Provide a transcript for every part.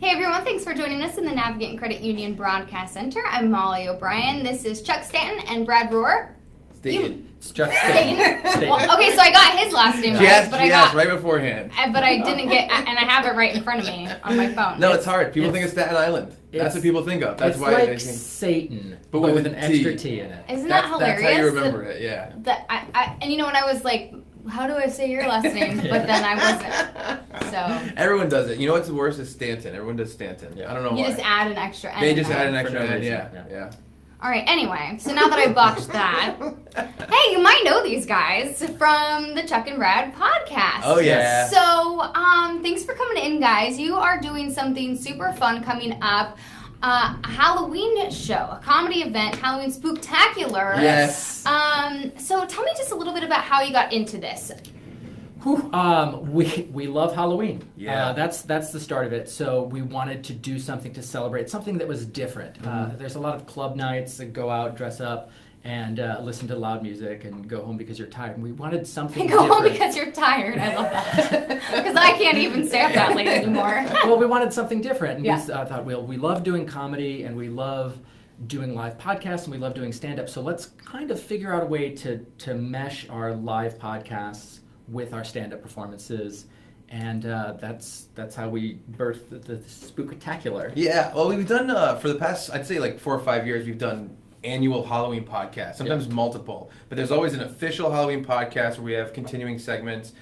Hey everyone, thanks for joining us in the Navigate and Credit Union Broadcast Center. I'm Molly O'Brien. This is Chuck Staton and Brad Rohrer. Staton. It's Chuck Staton. Well, okay, so I got his last name right. Yes, but I got right beforehand. But I didn't get, and I have it right in front of me on my phone. No, it's hard. People think it's Staten Island. That's what people think of. That's it's why like they think Satan, but with with an a extra T. T in it. Isn't that hilarious? That's how you remember it, yeah. And you know, when I was like, how do I say your last name? But then I wasn't. So Everyone does it. You know what's the worst is Stanton. Everyone does Stanton. Yeah. I don't know you why. just add an extra N. They just in add there. an extra For no N, reason. yeah. All right, anyway, so now that I botched that, hey, you might know these guys from the Chuck and Brad podcast. Oh, yeah. So, thanks for coming in, guys. You are doing something super fun coming up. A Halloween show, a comedy event, Halloween Spooktacular. Yes. So tell me just a little bit about how you got into this. We love Halloween. Yeah. That's the start of it. So we wanted to do something to celebrate, something that was different. There's a lot of club nights that go out, dress up, and listen to loud music and go home because you're tired. And we wanted something Go different. home because you're tired. I love that. Because I can't even stay up that late anymore. Well, we wanted something different. And Yeah. we thought, well, we love doing comedy and we love doing live podcasts and we love doing stand-up. So let's kind of figure out a way to mesh our live podcasts with our stand-up performances, and that's how we birthed the Spooktacular. Yeah, well, we've done, for the past, I'd say like 4 or 5 years, we've done annual Halloween podcasts, sometimes multiple, but there's always an official Halloween podcast where we have continuing segments,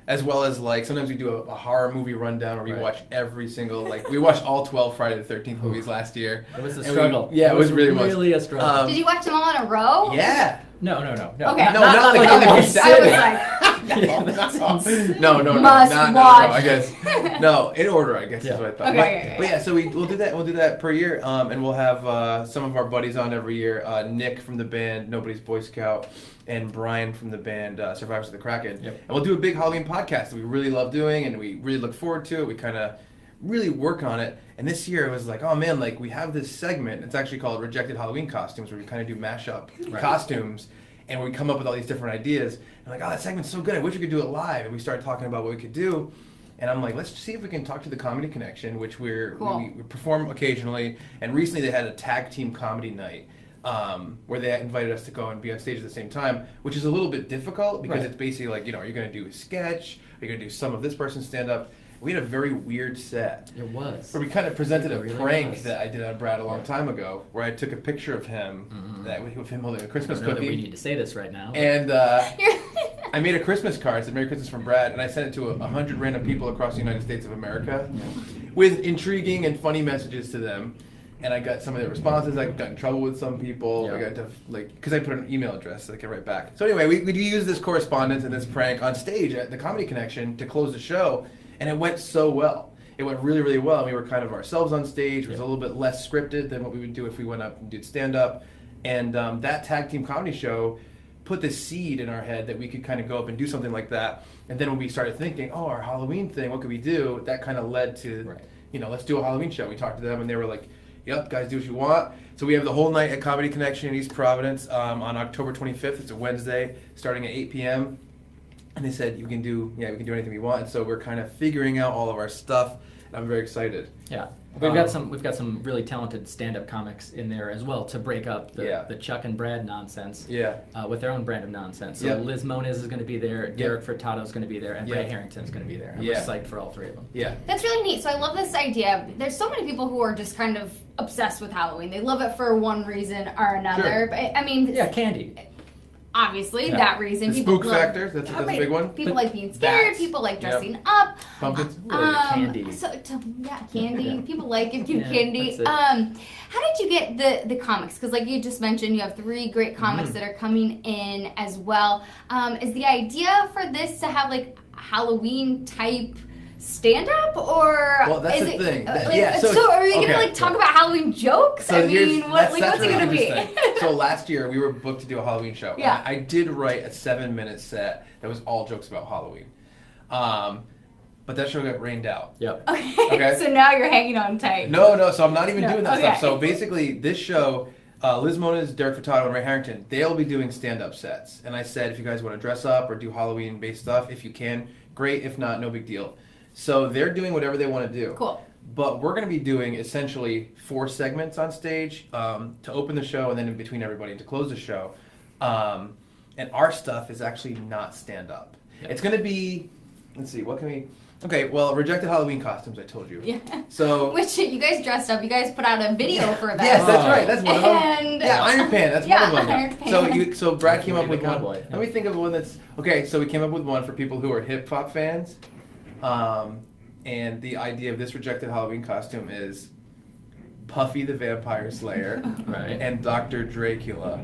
as well as like sometimes we do a horror movie rundown where we watch every single, like we watched all 12 Friday the 13th movies last year. It was a And struggle. it was really a struggle. Did you watch them all in a row? Yeah. No. Okay. No, not like in the I consecutive. was like, No, Must not watch. I guess. No, in order, I guess is what I thought. Okay. But yeah, so we'll do that. We'll do that per year, and we'll have some of our buddies on every year. Nick from the band Nobody's Boy Scout, and Brian from the band Survivors of the Kraken. Yep. And we'll do a big Halloween podcast that we really love doing, and we really look forward to it. We kind of really work on it. And this year it was like, oh man, like we have this segment. It's actually called Rejected Halloween Costumes, where we kind of do mashup costumes. And we come up with all these different ideas. And like, oh, that segment's so good. I wish we could do it live. And we started talking about what we could do. And I'm like, let's see if we can talk to the Comedy Connection, which we perform occasionally. And recently they had a tag team comedy night where they invited us to go and be on stage at the same time, which is a little bit difficult because it's basically like, you know, are you going to do a sketch? Are you going to do some of this person's stand-up? We had a very weird set. It was. Where we kind of presented a really prank was. that I did on Brad a long time ago, where I took a picture of him, with him holding a Christmas I don't know that cookie. we need to say this right now. And I made a Christmas card, said Merry Christmas from Brad, and I sent it to 100 random people across the United States of America with intriguing and funny messages to them. And I got some of their responses. I got in trouble with some people. I got to, because I put an email address that I could write back. So anyway, we used this correspondence and this prank on stage at the Comedy Connection to close the show, and it went so well. It went really, really well. And we were kind of ourselves on stage. It was a little bit less scripted than what we would do if we went up and did stand-up. And that tag team comedy show put this seed in our head that we could kind of go up and do something like that. And then when we started thinking, oh, our Halloween thing, what could we do? That kind of led to, you know, let's do a Halloween show. We talked to them, and they were like, yep, guys, do what you want. So we have the whole night at Comedy Connection in East Providence on October 25th. It's a Wednesday, starting at 8 p.m. And they said, we can do anything we want. And so we're kind of figuring out all of our stuff, and I'm very excited. Yeah. We've got some really talented stand-up comics in there as well to break up the Chuck and Brad nonsense with their own brand of nonsense. So Liz Moniz is going to be there, Derek Furtado is going to be there, and Brad Harrington is going to be there. I'm psyched for all three of them. Yeah. That's really neat. So I love this idea. There's so many people who are just kind of obsessed with Halloween. They love it for one reason or another. Sure. But I mean, candy. Obviously, that reason. The people spook factor, that's a big one. People like being scared, people like dressing up. Pumpkins. Candy. Candy. People like giving candy. That's it. How did you get the comics? Because like you just mentioned, you have 3 great comics that are coming in as well. Is the idea for this to have like Halloween type stand-up, or well, that's is the it, thing. So are you gonna like talk about Halloween jokes? So I mean, what's it really gonna be? interesting. So last year we were booked to do a Halloween show. Yeah. I did write a 7-minute set that was all jokes about Halloween. But that show got rained out. Yep. Okay. So now you're hanging on tight. No. So I'm not even doing that okay. stuff. So basically, this show, Liz Moniz, Derek Furtado, and Ray Harrington, they'll be doing stand-up sets. And I said, if you guys want to dress up or do Halloween-based stuff, if you can, great. If not, no big deal. So they're doing whatever they want to do. Cool. but we're going to be doing essentially 4 segments on stage to open the show, and then in between everybody to close the show. And our stuff is actually not stand-up. Yeah. It's going to be, let's see, what can we... Okay, well, rejected Halloween costumes, I told you. Yeah. So... Which, you guys dressed up. You guys put out a video for that. Yes, that's right. That's one of them. And Yeah, Iron Pan. That's yeah, one of them. Iron Pan. So Brad came up with one. Cowboy. Let me think of one that's... Okay, so we came up with one for people who are hip-hop fans. And the idea of this rejected Halloween costume is Puffy the Vampire Slayer Right. and Dr. Dracula.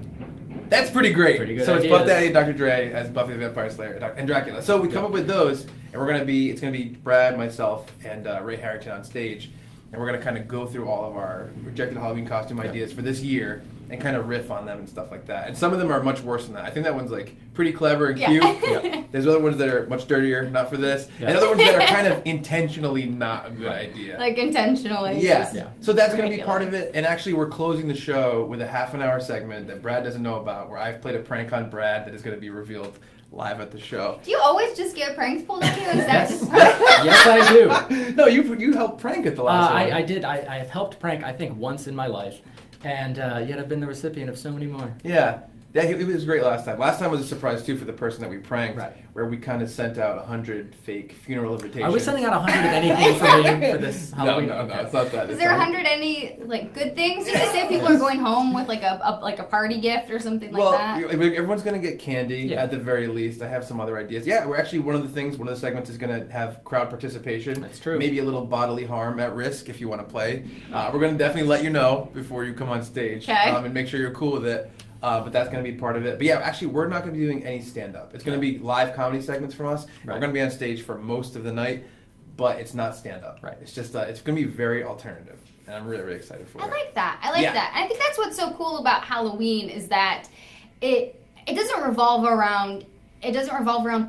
That's pretty great. Pretty good so ideas. it's Puff Daddy and Dr. Dre as Buffy the Vampire Slayer and Dracula. So we come up with those, and it's gonna be Brad, myself, and Ray Harrington on stage, and we're gonna kind of go through all of our rejected Halloween costume ideas for this year and kind of riff on them and stuff like that. And some of them are much worse than that. I think that one's like pretty clever and cute. Yeah. There's other ones that are much dirtier, not for this, and other ones that are kind of intentionally not a good idea. Like intentionally. Yeah. just So that's going to be ridiculous. part of it. And actually, we're closing the show with a half-an-hour segment that Brad doesn't know about, where I've played a prank on Brad that is going to be revealed live at the show. Do you always just get pranks pulled on you? Is that Yes. just... Yes, I do. No, you helped prank at the last one. I did. I have helped prank, I think, once in my life. And yet I've been the recipient of so many more. Yeah. Yeah, it was great last time. Last time was a surprise, too, for the person that we pranked, Right. where we kind of sent out 100 fake funeral invitations. Are we sending out 100 of anything for me for this Halloween? No, it's not that. Is there 100 any like good things? You just say people are going home with like a party gift or something like that. Everyone's going to get candy Yeah. at the very least. I have some other ideas. Yeah, we're actually, one of the segments is going to have crowd participation. That's true. Maybe a little bodily harm at risk if you want to play. We're going to definitely let you know before you come on stage. Okay. And make sure you're cool with it. But that's going to be part of it. But yeah, actually, we're not going to be doing any stand-up. It's going to be live comedy segments from us. Right. We're going to be on stage for most of the night, but it's not stand-up. Right. It's just, it's going to be very alternative. And I'm really, really excited for I it. like that. I like Yeah. that. And I think that's what's so cool about Halloween is that it doesn't revolve around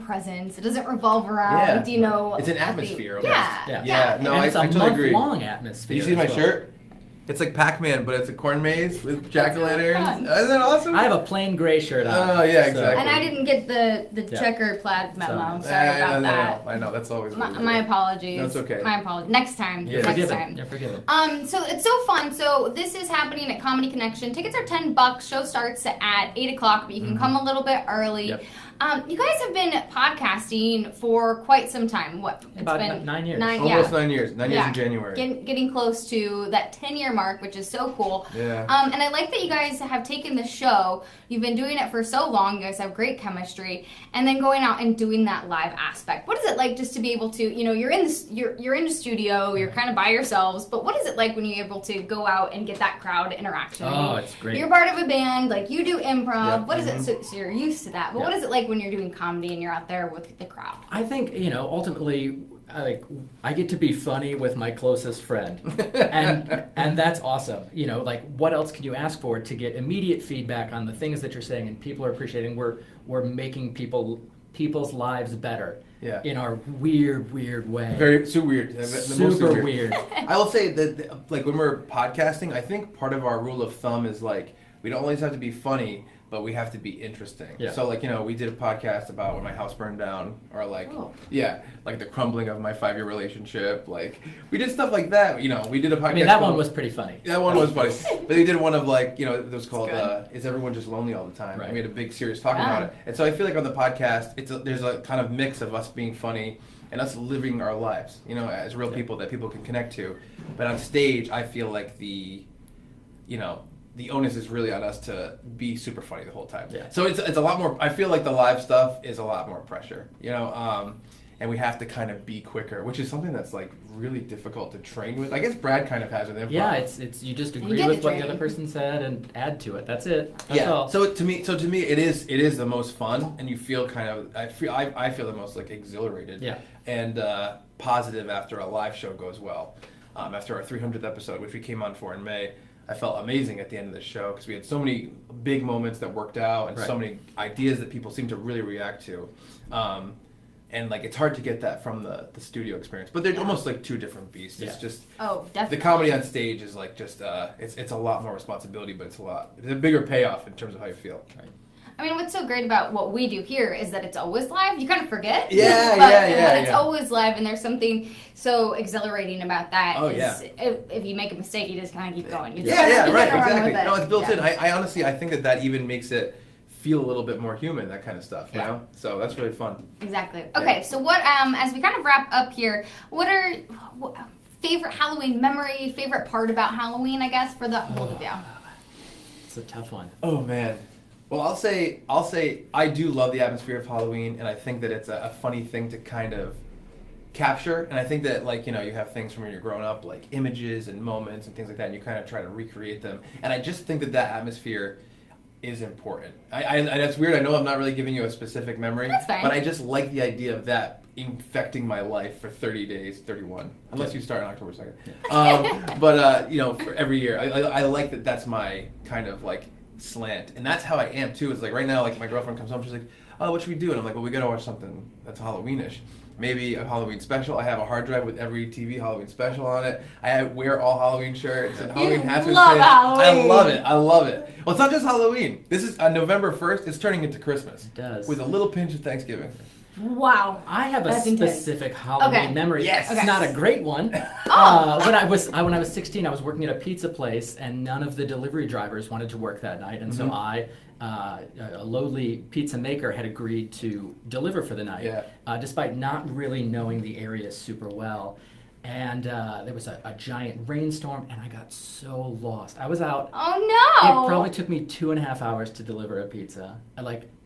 presents. It doesn't revolve around, Yeah. It's an atmosphere. almost. Yeah. Yeah. No, and I it's a totally agree. month-long atmosphere. Did you see my as well. shirt? It's like Pac-Man, but it's a corn maze with jack-o'-lanterns. fun. Isn't that awesome? I have a plain gray shirt on. Oh, yeah, exactly. And I didn't get the Yeah. checker plaid memo. So- Sorry about that. I know. That's always. My apologies. That's okay. My apologies. Next time. You're Next forgiven. time. You're forgiven. So it's so fun. So this is happening at Comedy Connection. Tickets are $10. Show starts at 8 o'clock, but you can come a little bit early. Yep. You guys have been podcasting for quite some time. What? It's About been 9 years. Almost 9 years. 9 years Yeah. in January. Getting close to that 10-year mark, which is so cool. Yeah. And I like that you guys have taken the show. You've been doing it for so long. You guys have great chemistry, and then going out and doing that live aspect. What is it like just to be able to, you're in the studio, you're kind of by yourselves, but what is it like when you're able to go out and get that crowd interaction? Oh, it's great. You're part of a band, like you do improv. Yeah. What is it? So you're used to that. But Yeah. what is it like when you're doing comedy and you're out there with the crowd? I think, ultimately, I get to be funny with my closest friend, and that's awesome. What else can you ask for to get immediate feedback on the things that you're saying, and people are appreciating? We're making people's lives better. Yeah. In our weird way. Very super weird. The most Super weird. I will say that, like, when we're podcasting, I think part of our rule of thumb is, like, we don't always have to be funny, but we have to be interesting. Yeah. So, like, we did a podcast about when my house burned down, or, like, like the crumbling of my 5-year relationship. Like, we did stuff like that. We did a podcast. I mean, that one was pretty funny. That one was funny. But we did one of, like, it was called, good. Is Everyone Just Lonely All the Time? Right. And we had a big serious talk about it. And so I feel like on the podcast, there's a kind of mix of us being funny and us living our lives, as real people that people can connect to. But on stage, I feel like the onus is really on us to be super funny the whole time. Yeah. So it's a lot more. I feel like the live stuff is a lot more pressure, and we have to kind of be quicker, which is something that's like really difficult to train with. I guess Brad kind of has with improv. Yeah, it's you just agree get with the what the training. other person said and add to it. That's it. That's all. So to me, it is the most fun, and you feel kind of. I feel the most like exhilarated. Yeah. And positive after a live show goes well. After our 300th episode, which we came on for in May. I felt amazing at the end of the show because we had so many big moments that worked out and so many ideas that people seemed to really react to. And like it's hard to get that from the studio experience, but they're almost like two different beasts. It's just Definitely. the comedy on stage is like just it's a lot more responsibility, but it's a bigger payoff in terms of how you feel. Right. I mean, what's so great about what we do here is that it's always live. You kind of forget. Yeah, but yeah. It's always live, and there's something so exhilarating about that. Oh, if you make a mistake, you just kind of keep going. Right, exactly. No, it's built in. I honestly, I think that even makes it feel a little bit more human, that kind of stuff, you know? So that's really fun. Exactly. Okay, so what, as we kind of wrap up here, what are favorite Halloween memory, favorite part about Halloween, I guess, for the both of you? It's a tough one. Oh, man. Well, I'll say I do love the atmosphere of Halloween, and I think that it's a funny thing to kind of capture. And I think that, like, you know, you have things from when you're growing up, like images and moments and things like that, and you kind of try to recreate them. And I just think that atmosphere is important. I that's weird. I know I'm not really giving you a specific memory, but I just like the idea of that infecting my life for 30 days, 31, unless you start on October 2nd. But you know, for every year, I like that. That's my kind of like slant, and that's how I am too. It's like right now, like my girlfriend comes home, she's like, "Oh, what should we do?" And I'm like, "Well, we gotta watch something that's Halloweenish." Maybe a Halloween special. I have a hard drive with every TV Halloween special on it. I wear all Halloween shirts and Halloween hats. I love it. I love it. Well, it's not just Halloween. This is on November 1st. It's turning into Christmas. It does. With a little pinch of Thanksgiving. Wow. I have a specific Halloween memory. Yes. It's not a great one. When I was 16, I was working at a pizza place, and none of the delivery drivers wanted to work that night, and so I, a lowly pizza maker, had agreed to deliver for the night, despite not really knowing the area super well. And there was a giant rainstorm, and I got so lost. I was out. Oh no! It probably took me 2.5 hours to deliver a pizza.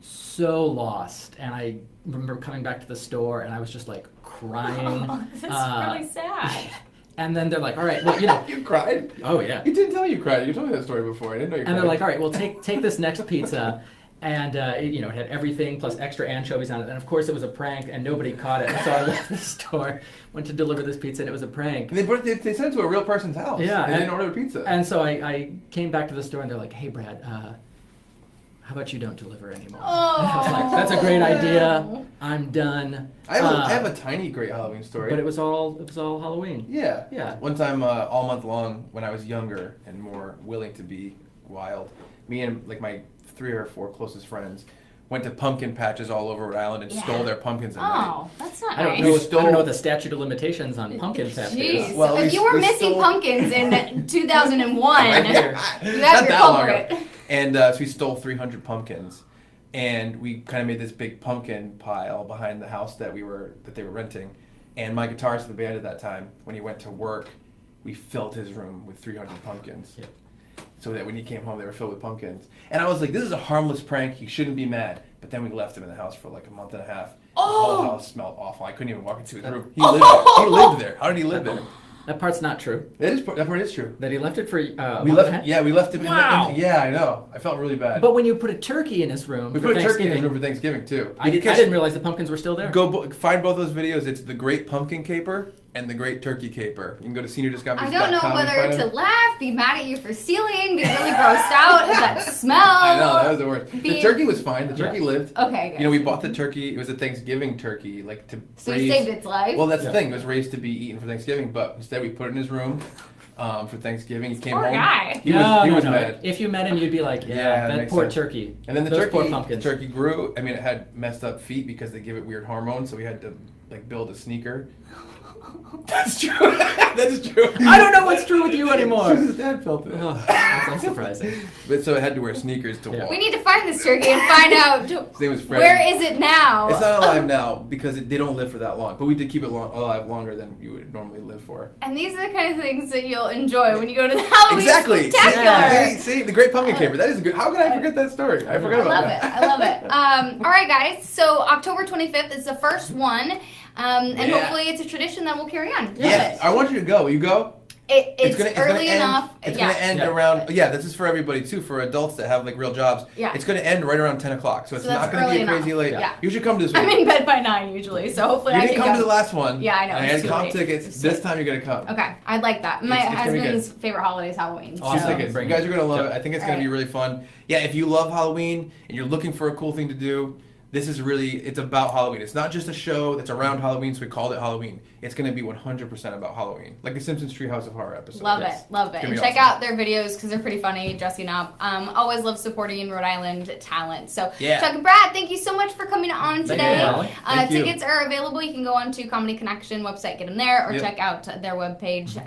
So lost, and I remember coming back to the store, and I was just like crying. Oh, that's really sad. And then they're like, "All right, well, you know." You cried? Oh yeah. You didn't tell me you cried. You told me that story before. I didn't know you cried. And they're like, "All right, well, take this next pizza." And it had everything plus extra anchovies on it. And of course, it was a prank, and nobody caught it. So I left the store, went to deliver this pizza, and it was a prank. And they sent it to a real person's house. Yeah, they didn't order the pizza. And so I came back to the store, and they're like, "Hey, Brad, how about you don't deliver anymore?" Oh. And I was like, "That's a great idea. I'm done." I have a tiny great Halloween story. But it was all Halloween. Yeah. Yeah. One time, all month long, when I was younger and more willing to be wild, me and like my 3 or 4 closest friends went to pumpkin patches all over Rhode Island and stole their pumpkins at night. Oh, that's not I nice. don't know what the statute of limitations on pumpkin patches is. Jeez. Well, if you were missing pumpkins in 2001, you have your culprit. And so we stole 300 pumpkins, and we kind of made this big pumpkin pile behind the house that they were renting. And my guitarist of the band at that time, when he went to work, we filled his room with 300 pumpkins. Yep. So that when he came home, they were filled with pumpkins. And I was like, this is a harmless prank. He shouldn't be mad. But then we left him in the house for like a month and a half. Oh. The whole house smelled awful. I couldn't even walk into his room. He lived there. How did he live there? That part's not true. That part is true. That he left it for we left him. Wow. Yeah, I know. I felt really bad. But when you put a turkey in his room, We for put a turkey in Thanksgiving, his room for Thanksgiving too. I didn't realize the pumpkins were still there. Go find both those videos. It's the Great Pumpkin Caper and the Great Turkey Caper. You can go to seniordiscoveries.com. I don't know whether to laugh, be mad at you for stealing, be really grossed out at that smell. I know, that was the worst. The turkey was fine. The turkey lived. Okay, good. You know, we bought the turkey. It was a Thanksgiving turkey, like to So raise. you saved its life? Well, that's the thing. It was raised to be eaten for Thanksgiving, but instead we put it in his room for Thanksgiving. He came poor home. guy. He was mad. If you met him, you'd be like, yeah that makes poor sense. turkey. And then Those poor pumpkins. the turkey grew. I mean, it had messed up feet because they give it weird hormones, so we had to like build a sneaker. That's true. That's true. I don't know what's true with you anymore. His dad felt it. Oh, that's unsurprising. But so it had to wear sneakers to walk. We need to find this turkey and find out His name was Freddy. where is it now? It's not alive now because they don't live for that long. But we did keep it alive longer than you would normally live for. And these are the kind of things that you'll enjoy when you go to the Halloween Exactly. Spectacular. Yeah. See, the Great Pumpkin Caper. That is good. How could I forget that story? I forgot about that. I love it. All right, guys. So October 25th is the first one. And hopefully it's a tradition that will carry on. Yes. I want you to go. Will you go? It's early enough. It's going to end around, this is for everybody too, for adults that have like real jobs. Yeah. It's going to end right around 10 o'clock, so it's not going to be crazy late. Yeah. You should come to this one. I'm in bed by 9 usually, so hopefully I can You didn't come to the last one. Yeah, I know. I had comp tickets. This time you're going to come. Okay, I'd like that. My husband's favorite holiday is Halloween. Awesome. You guys are going to love it. I think it's going to be really fun. Yeah, if you love Halloween and you're looking for a cool thing to do, this is really, it's about Halloween. It's not just a show that's around Halloween, so we called it Halloween. It's going to be 100% about Halloween. Like the Simpsons Treehouse of Horror episode. Love it. And check out their videos because they're pretty funny, dressing up. Always love supporting Rhode Island talent. So Chuck and Brad, thank you so much for coming on today. Thank you. Tickets are available. You can go on to Comedy Connection website, get them there, or check out their webpage as